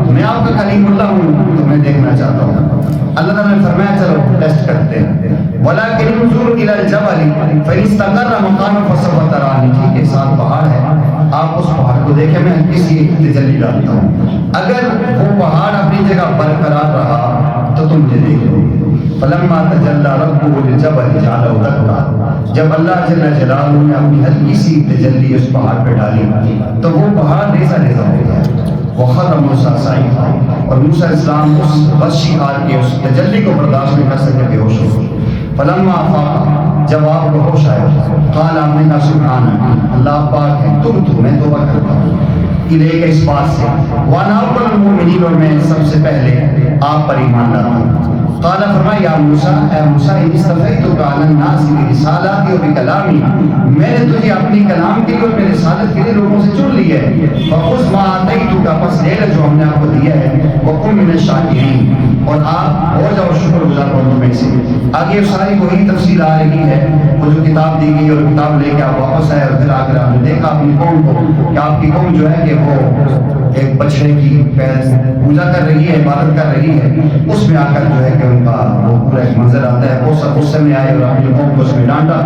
میں آپ کا کلیم اللہ ہوں، تو میں دیکھنا چاہتا ہوں۔ اللہ تعالیٰ نے فرمایا چلو ٹیسٹ کرتے ہیں، وَلَٰكِنِ انظُرْ إِلَى الْجَبَلِ فَإِنِ اسْتَقَرَّ مَكَانُهُ فَسَوْفَ تَرَانِي، ٹھیک ہے ساتھ پہاڑ ہے، آپ اس پہاڑ کو دیکھیں، میں کسی تجلی ڈالتا ہوں، اگر وہ پہاڑ اپنی جگہ برقرار رہا تو تم مجھے دیکھ لو گے۔ فَلَمَّا تَجَلَّىٰ رَبُّهُ لِلْجَبَلِ جَعَلَهُ دَكًّا، جب اللہ جل جلالہ نے اپنی ہلکی سی تجلی اس پہاڑ پہ ڈالی تو وہ پہاڑ ریزہ ریزہ ہو گیا، وَخَرَّ مُوسَىٰ صَعِقًا، اور موسیٰ علیہ السلام اس وحشی حال کے اس تجلی کو برداشت نہیں کر سکے، بے ہوش ہو۔ فَلَمَّا أَفَاقَ، جب آپ کو ہوش آیا، قال آپ نے کہا سبحانک، اللہ پاک ہے، تبت، میں توبہ کرتا ہوں، الیک، اس بات سے، وَأَنَا أَوَّلُ الْمُؤْمِنِينَ، اور میں سب سے پہلے آپ پر ایمان لاتا ہوں۔ قال فرمایا یا موسیٰ، اے موسیٰ انی اصطفیتک علی الناس برسالاتی وبکلامی، میں نے تجھے اپنی کلام کے لیے اور میری رسالت کے لیے لوگوں سے چن لی ہے، فخذ ما آتیتک، پس لے لے جو ہم نے آپ کو دیا ہے، وکن من الشاکرین، اور آپ ہو ہو جاؤ شکر گزار بندوں میں سے. آگے ساری وہی تفصیل آ رہی ہے. وہ جو کتاب دی گئی اور کتاب لے کے آپ واپس آئے اور پھر آ کر آپ نے دیکھا اپنی قوم کو کہ آپ کی قوم جو ہے کہ وہ ایک بچڑے کی پوجا کر رہی ہے, عبادت کر رہی ہے. اس میں آ کر جو ہے کہ ان کا وہ پورا ایک منظر آتا ہے. غصے میں آئے اور اپنی قوم کو اس میں ڈانٹا.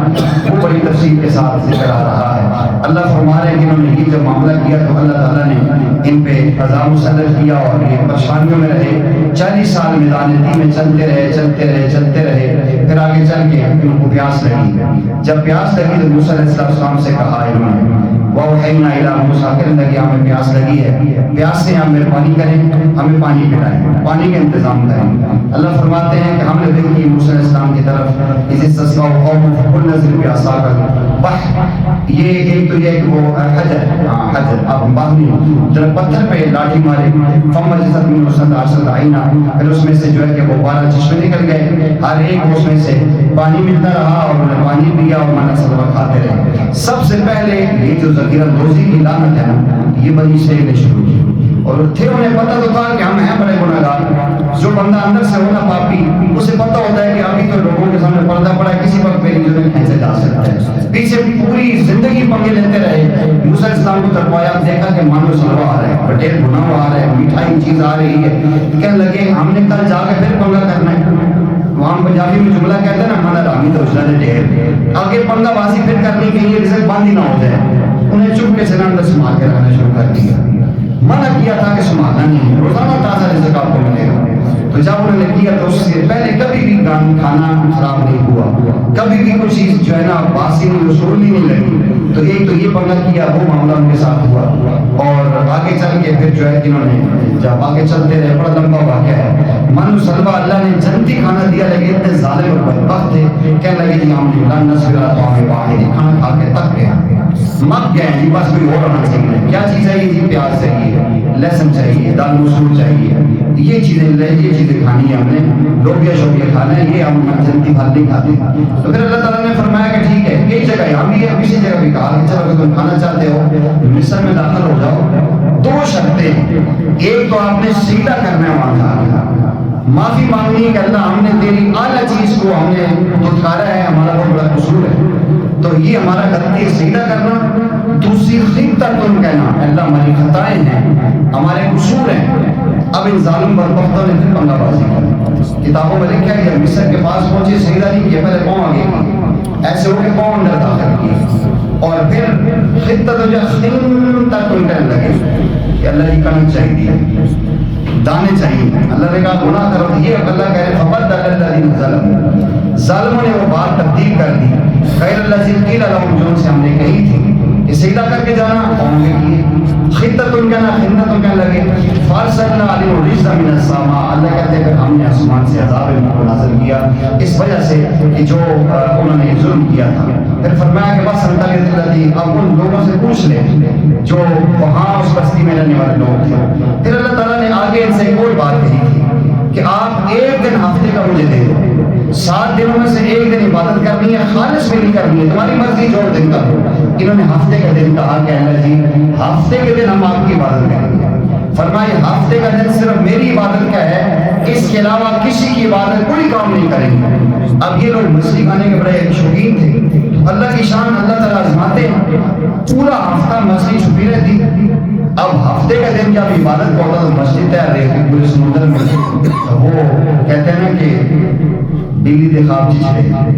وہ بڑی تفصیل کے ساتھ ذکر آ رہا ہے. اللہ فرما رہے ہیں کہ انہوں نے یہ جب معاملہ کیا تو اللہ تعالیٰ نے ان پہ عذاب مسلط کیا اور یہ پریشانیوں میں رہے. 40 سال میدان میں چلتے رہے. پھر آگے چل کے ان کو پیاس لگی. جب پیاس لگی تو موسیٰ علیہ السلام سے کہا انہوں نے وَأَوْحَيْنَا إِلَىٰ مُوسَىٰ کہنے لگے ہمیں پیاس لگی ہے, پیاس سے ہم مہربانی کریں, ہمیں پانی پلائیں, پانی کا انتظام کریں. اللہ فرماتے ہیں کہ ہم نے دیکھی موسیٰ علیہ السلام کی طرف اِذِ اسْتَسْقَوْا قَوْمُهُ فَقُلْنَا اضْرِب بِعَصَاكَ الْبَحْرَ. یہ ایک تو یہ کہ وہ حجر آپ باہمی جب پتھر پہ لاٹھی مارے فَانْبَجَسَتْ مِنْهُ اثْنَتَا عَشْرَةَ عَيْنًا, پھر اس میں سے جو ہے کہ وہ 12 چشمے نکل گئے. ہر ایک اس میں سے پانی ملتا رہا اور انہوں نے پانی پیا اور منا سلوہ کھاتے رہے. سب سے پہلے یہ جو ذخیرہ دوزی کی لعنت ہے نا, یہ بنی اسرائیل نے شروع کی. اور تھے انہیں پتہ تو تھا کہ ہم ہیں بڑے گناہگار. جو بندہ اندر سے ہونا پاپی, اسے پتہ ہوتا ہے کہ ابھی تو لوگوں کے سامنے پردہ پڑا ہے, کسی وقت میری جو ہے کھینچے جا سکتا ہے. پیچھے پوری زندگی پنگے لیتے رہے. موسیٰ علیہ السلام کو ترپایا, دیکھا کہ مانو سلوا آ رہا ہے, پٹیل بنا ہوا آ رہا ہے, مٹھائی چیز آ رہی ہے. کہنے لگے ہم نے کل جا کے پھر پنگا کرنا ہے. وہاں پنجابی میں جملہ کہتے ہیں نا مانا رامی تو اجلا دے ڈھیر. آگے پنگا بازی پھر کرنے کے لیے رزق بند ہی نہ ہو جائے. انہیں چپ کے سنا اندر سنبھال کے رکھنا شروع کر دیا. منع کیا تھا کہ سنبھالنا نہیں ہے, روزانہ تازہ رزق آپ کو ملے گا. تو جب انہوں نے کیا تو اس سے پہلے کبھی بھی کھانا خراب نہیں ہوا, کبھی بھی کوئی چیز جو ہے نا باسی نہیں رسولی نہیں لگی. تو ایک تو یہ پنگا کیا, وہ معاملہ ان کے ساتھ ہوا. اور آگے چل کے پھر جو ہے کہ انہوں نے جب آگے چلتے رہے, بڑا لمبا واقعہ ہے. من سلوا اللہ نے جنتی کھانا دیا, لیکن اتنے ظالم اور بدبخت تھے, کہنے لگے جی ہم لن نصبر علی طعام واحد, کھانا کھا کے تک گئے, مک گئے جی, بس کوئی اور آنا چاہیے. کیا چیز ہے یہ جی؟ پیاز چاہیے, لہسن چاہیے, دال مسور چاہیے, یہ چیزیں کھانی ہے ہم نے, لوبیا شوبیا کھانا ہے, یہ ہم جنتی پھل نہیں کھاتے. تو پھر اللہ تعالیٰ نے فرمایا کہ ٹھیک ہے, کئی جگہ یہاں بھی ہے, کسی جگہ بھی کہا کہ چلو اگر تم کھانا چاہتے ہو مصر میں داخل ہو جاؤ. 2 شرطیں, ایک تو آپ نے سجدہ کرنا ہے وہاں جا کے, معافی مانگنی ہے کہ اللہ ہم نے تیری اعلیٰ چیز کو ہم نے دھتکارا ہے, ہمارا بہت بڑا قصور ہے, تو یہ ہمارا غلطی ہے, سجدہ کرنا. دوسری خطہ تم کہنا اللہ ہماری خطائیں ہیں, ہمارے قصور ہیں. اب ان ظالم بدبختوں نے پھر پنگا بازی کی. کتابوں میں لکھا ہے کہ مصر کے پاس پہنچے, سجدہ نہیں کیا, پہلے پاؤں آگے کی, ایسے ہو کے پاؤں اندر داخل کی, اور پھر خطہ تو تک تم کہنے لگے کہ اللہ جی کھانا چاہیے, دانے چاہیے. اللہ نے کہا گناہ کرو, یہ اللہ کہہ رہے فبدل الذین ظلموا, ظالموں نے وہ بات تبدیل کر دی, غیر الذی قیل لہم, جو ان سے ہم نے کہی تھی کہ سجدہ کر کے جانا, قوم نے کی. خطتن کہنا, خندتن کہنے لگے. فارسلنا علیہم الرجز من السماء, اللہ کہتے ہیں کہ ہم نے آسمان سے عذاب ان کو نازل کیا اس وجہ سے کہ جو انہوں نے ظلم کیا تھا. پھر فرمایا کہ بس الذی, اب ان لوگوں سے پوچھ لے جو وہاں اس بستی میں رہنے والے لوگ تھے. پھر اللہ تعالیٰ نے آگے ان سے ایک اور بات کہی تھی کہ آپ ایک دن ہفتے کا مجھے دے دو, 7 دنوں میں سے ایک دن عبادت کرنی ہے, خالص بھی نہیں کرنی ہے, تمہاری مرضی جو دن کا ہو. انہوں نے ہفتے کا دن کہا کہ اللہ جی ہفتے کے دن ہم آپ کی عبادت کریں گے. فرمائے ہفتے کا دن صرف میری عبادت کا ہے, اس کے علاوہ کسی کی عبادت کوئی کام نہیں کریں گے. اب یہ لوگ مچھلی کھانے کے بڑے شوقین تھے, اللہ کی شان اللہ تعالیٰ آزماتے ہیں. پورا ہفتہ مچھلی چھپی رہتی, اب ہفتے کا دن جب عبادت کا ہوتا تو مچھلی تیار رہتی پورے سمندر میں. وہ کہتے ہیں کہ بلی دے خواب چیچڑے,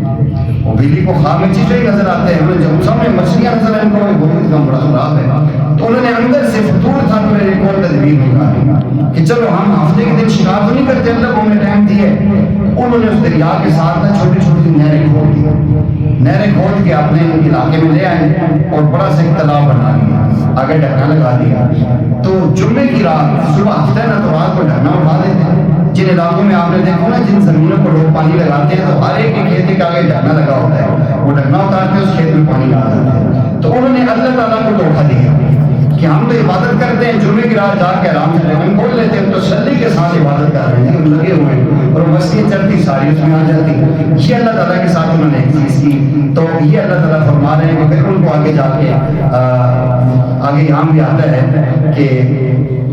وہ بلی کو خواب میں چیچڑے نظر آتے ہیں. انہیں جب سامنے مچھلیاں نظر آئیں تو بہت کم بڑا خراب ہے, تو انہوں نے اندر سے فطور تھا تو ایک اور تدبیر نکالی کہ چلو ہم ہفتے کے دن شکار تو نہیں کرتے, اللہ کو ہمیں ٹائم دی ہے. انہوں نے اس دریا کے ساتھ چھوٹی چھوٹی نہریں کھود دی, نہریں کھود کے اپنے علاقے میں لے آئے اور بڑا سا ایک تالاب بنا لیا, آگے ڈھکنا لگا دیا. تو جمعے کی رات, صبح ہفتہ ہے نا تو رات کو ڈھکنا اٹھا دیتے. جن علاقوں میں آپ نے دیکھا نا جن زمینوں کو لوگ پانی لگاتے ہیں تو ہر ایک کے کھیت کے آگے ڈھکنا لگا ہوتا ہے, وہ ڈھکنا اتارتے اس کھیت میں پانی آ جاتا ہے. تو انہوں نے اللہ تعالیٰ کو دھوکہ دیا کہ ہم تو عبادت کرتے ہیں, جمعے کی رات جا کے آرام سے ہم کھول لیتے ہیں, تو تسلی کے ساتھ عبادت کر رہے ہیں, لگے ہوئے ہیں, اور مسجد چلتی ساری اس میں آ جاتی. یہ اللہ تعالیٰ کے ساتھ انہوں نے ایک چیز کی. تو یہ اللہ تعالیٰ فرما رہے ہیں کہ پھر ان کو آگے جا کے آگے یہاں بھی آتا ہے کہ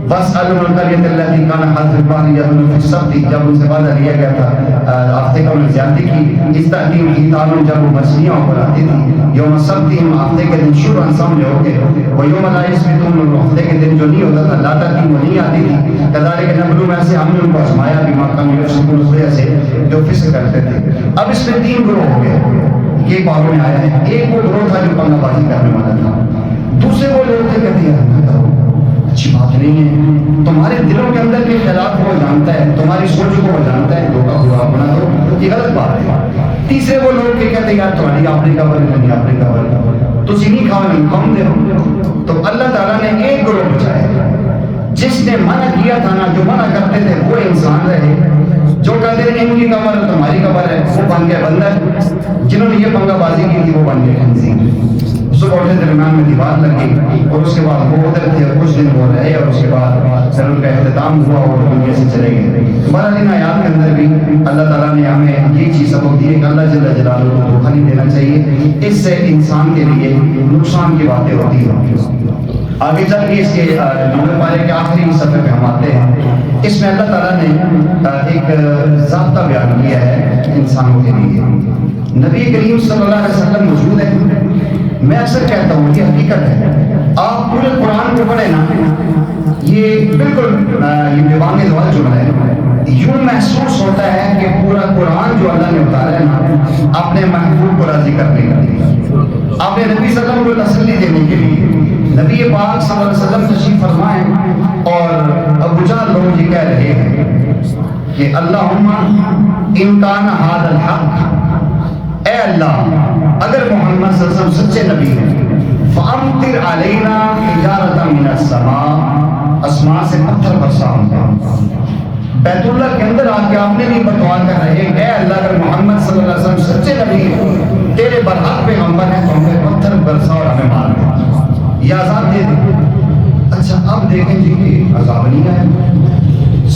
بس القریۃ التي كان حاضر البحر يحمل في السبت، جب ان سے وعدہ لیا گیا تھا ہفتے کا انہوں نے زیادتی کی، اس تحقیم حیتان جب وہ مچھلیاں اوپر آتی تھی، یوم السبت ہفتے کے دن شروع سمجھو گے، وہ یوم لا یسبتون ہفتے کے دن جو نہیں ہوتا تھا لا تأتیہم نہیں آتی تھی، کذالک نبلو میں سے ہم نے ان کو آزمایا بما كانوا یفسقون اس وجہ سے جو فسق کرتے تھے۔ اب اس میں تین گروہ ہو گئے، یہ باروں میں آیا ہے۔ ایک وہ گروہ تھا جو پنگا بازی کرنے والا تھا، دوسرے وہ لوگ تھے کہتے ہیں نہ کرو، اچھی بات نہیں ہے، تمہارے دلوں کے اندر کے خیالات کو وہ جانتا ہے، تمہاری سوچ کو وہ جانتا ہے، دھوکہ برا بنا دو، یہ غلط بات ہے۔ تیسرے وہ لوگ کہ کہتے ہیں یار تمہاری اپنی قبر نہیں اپنی قبر تو نہیں کھاؤ نہیں کم دے ہو۔ تو اللہ تعالیٰ نے ایک گروہ بچایا، جس نے منع کیا تھا نا، جو منع کرتے تھے وہ انسان رہے، جو کہتے ہیں ان کی قبر تمہاری قبر ہے وہ بن گئے بندر، جنہوں نے یہ پنگا بازی کی تھی وہ بن گئے خنزیر۔ صبح اٹھے درمیان میں دیوار لگی اور اس کے بعد وہ ادھر تھے اور کچھ دن وہ رہے اور اس کے بعد پھر ان کا اختتام ہوا اور دنیا سے چلے گئے۔ ہمارا ان آیات کے اندر بھی اللہ تعالیٰ نے ہمیں یہ چیز سبق دی ہے کہ اللہ جل جلالہ کو دھوکہ نہیں دینا چاہیے، اس سے انسان کے لیے نقصان کی باتیں ہوتی ہیں۔ آگے چل کے اس کے نویں پارے کے آخری صفحے پہ ہم آتے ہیں، اس میں اللہ تعالیٰ نے ایک ضابطہ بیان کیا ہے انسانوں کے لیے۔ نبی کریم صلی اللہ علیہ وسلم موجود ہے، میں اکثر کہتا ہوں یہ حقیقت ہے، آپ پورے قرآن کو پڑھیں نا، یہ بالکل یہ دیوانگ دعا جملہ ہے، یوں محسوس ہوتا ہے کہ پورا قرآن جو اللہ نے اتارا ہے نا اپنے محبوب کو راضی کرنے کے لیے، اپنے نبی صلی اللہ علیہ وسلم کو تسلی دینے کے لیے۔ نبی پاک صلی اللہ علیہ وسلم تشریف فرمائیں اور ابو جہل لوگ یہ کہہ رہے ہیں کہ اللہم ان کان ھذا الحق، اے اللہ اگر محمد صلی اللہ علیہ وسلم سچے نبی ہیں، فامطر علینا حجارۃ من السماء، آسمان سے پتھر برسا ہم پر۔ بیت اللہ کے اندر آ کے آپ نے بھی بدعا کر رہے ہیں اے اللہ اگر محمد صلی اللہ علیہ وسلم سچے نبی ہیں، تیرے برحق پیغمبر ہیں، تو ہمیں پتھر برسا اور ہمیں مار دے، یہ عذاب دے دے۔ اچھا اب دیکھیں جی کہ عذاب نہیں آیا،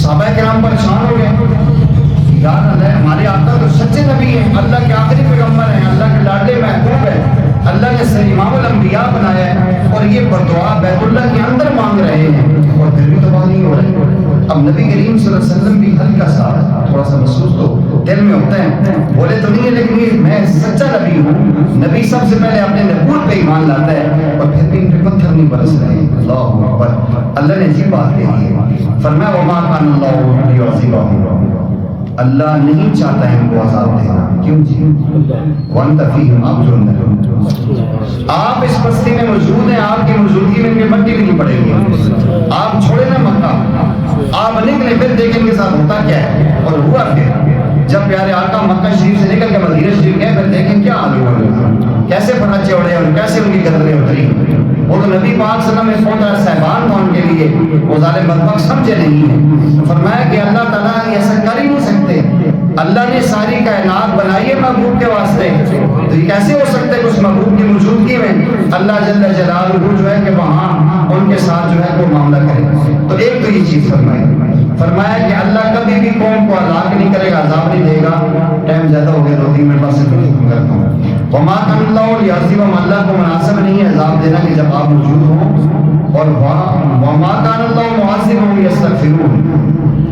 صحابہ کرام پریشان ہو گئے، یار اللہ ہمارے آقا تو سچے نبی ہیں، اللہ کے آخری پیغمبر ہیں، اللہ کے لاڈلے محبوب ہیں، اللہ نے اسے امام الانبیاء بنایا ہے اور یہ بدعا بیت اللہ کے اندر مانگ رہے ہیں اور پھر بھی تباہ نہیں ہو رہے۔ اب نبی کریم صلی اللہ علیہ وسلم بھی ہلکا سا تھوڑا سا محسوس تو دل میں ہوتا ہے، بولے تو نہیں ہے لیکن یہ میں سچا نبی ہوں، نبی سب سے پہلے اپنے نبوت پہ ایمان لاتا ہے اور پھر بھی ان پہ پتھر نہیں برس رہے۔ اللہ اکبر، اللہ نے عجیب بات کہی ہے، فرمایا وما کان اللہ لیعذبہم، اللہ نہیں چاہتا ہے ان کو عذاب دینا، کیوں جی؟ وانت فیہم، آپ جو اندر آپ اس بستی میں موجود ہیں، آپ کی موجودگی میں ان کی مٹی بھی نہیں پڑے گی، آپ چھوڑے نا مکہ، آپ نکلے پھر دیکھیں کے ساتھ ہوتا کیا ہے۔ اور ہوا پھر جب پیارے آقا مکہ شریف سے نکل کے مدینہ شریف گئے، پھر دیکھیں کیا حال ہوا، کیسے پھٹے اڑے اور کیسے ان کی گردنیں اتری۔ وہ تو نبی پاک صلی اللہ علیہ وسلم میں پہنچا صاحبان تھا ان کے لیے، وہ ظالم بدبخت سمجھے نہیں ہیں۔ فرمایا کہ اللہ تعالیٰ ایسا کر ہی نہیں سکتے، اللہ نے ساری کائنات بنائی ہے محبوب کے واسطے، تو یہ کیسے ہو سکتا ہے کہ اس محبوب کی موجودگی میں اللہ جل جلالہ جو ہے کہ وہاں ان کے ساتھ جو ہے وہ معاملہ کرے۔ تو ایک تو یہ چیز فرمایا کہ اللہ کبھی بھی قوم کو ہلاک نہیں کرے گا، عذاب نہیں دے گا۔ ٹائم زیادہ ہو گیا، 2-3 منٹ بعد سے ختم کرتا ہوں۔ وما کان اللہ لیعذبہم، اللہ کو مناسب نہیں ہے عذاب دینا کہ جب آپ موجود ہوں، اور وما کان اللہ معذبہم یستغفرون،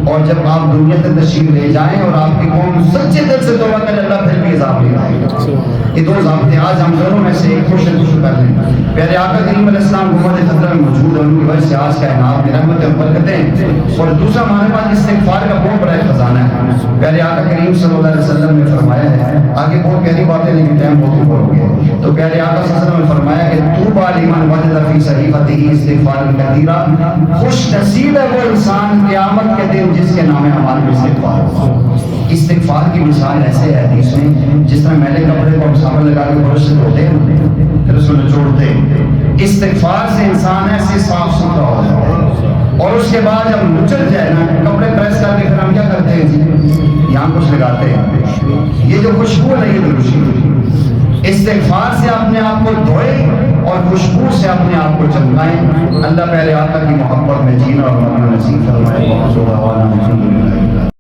اور جب آپ دنیا سے تشریف لے جائیں اور آپ کی قوم سچے دل سے توبہ کرے اللہ پھر بھی عذاب نہیں دے گا۔ یہ دو ضابطے آج ہم دونوں میں سے ایک کوشش کر لیں۔ پیارے آقا کریم علیہ السلام حکومت خطرہ میں موجود ہے، ان کی وجہ سے آج کائنات میں رحمت اور برکتیں، اور دوسرا ہمارے پاس استغفار کا بہت بڑا خزانہ ہے۔ پیارے آقا کریم صلی اللہ علیہ وسلم نے فرمایا ہے، آگے بہت پیاری باتیں لیکن ٹائم بہت اوپر ہو گیا، تو پیارے آقا صلی اللہ علیہ وسلم نے فرمایا کہ طوبیٰ لمن وجد فی صحیفتہ استغفارا کثیرا، خوش نصیب ہے وہ انسان قیامت کے دن جس کے نام اعمال میں استغفار ہو۔ استغفار کی مثال ایسے ہے حدیث میں، جس طرح میلے کپڑے کو صابن لگا کے برش سے دھوتے ہیں پھر اس کو نچوڑتے ہیں، استغفار سے انسان ایسے صاف ستھرا ہو جاتا ہے، اور اس کے بعد جب نچل جائے نا کپڑے پریس کر کے پھر ہم کیا کرتے ہیں جی یہاں کچھ لگاتے ہیں، یہ جو خوشبو ہے یہ تو خوشبو، استغفار سے اپنے آپ کو دھوئے اور خوشبو سے اپنے آپ کو چمکائیں۔ اللہ پہلے آقا کی محبت میں جینا اور مرنا نصیب فرمائے۔